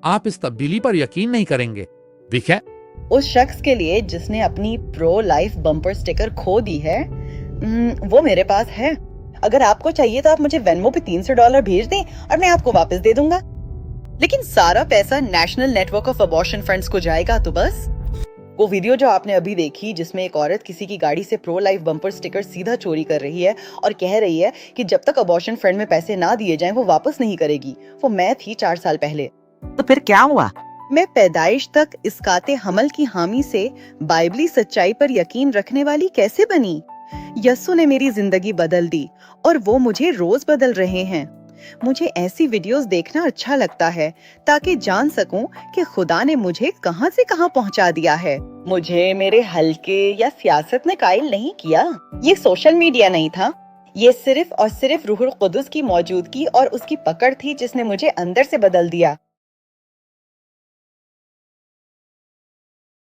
आप इस तब्दीली पर यकीन नहीं करेंगे। विखे उस शख्स के लिए जिसने अपनी प्रो लाइफ बम्पर स्टिकर खो दी है, वो मेरे पास है। अगर आपको चाहिए तो आप मुझे वेनमो पे $300 भेज दें और मैं आपको वापस दे दूंगा। लेकिन सारा पैसा national network of abortion funds को जाएगा तो बस। वो वीडियो जो आपने अभी देखी जिसमें एक औरत किसी की गाड़ी से प्रो लाइफ बम्पर स्टिकर सीधा चोरी कर रही है और कह रही है कि जब तक अबॉर्शन फंड में पैसे ना दिए जाएं वो वापस नहीं करेगी, वो मैं थी 4 साल पहले। तो फिर क्या हुआ? मैं पैदाइश तक इसकाते हमल की हामी से बाइबली सच्चाई पर यकीन रखने वाली कैसे बनी? यस्सु ने मेरी जिंदगी बदल दी और वो मुझे रोज बदल रहे हैं। मुझे ऐसी वीडियोस देखना अच्छा लगता है ताकि जान सकूं कि खुदा ने मुझे कहां से कहां पहुंचा दिया है। मुझे मेरे हल्के या सियासत ने कायल नहीं किया। ये सोशल मीडिया नहीं था, ये सिर्फ और सिर्फ रूहुल कुदस की मौजूदगी और उसकी पकड़ थी जिसने मुझे अंदर से बदल दिया।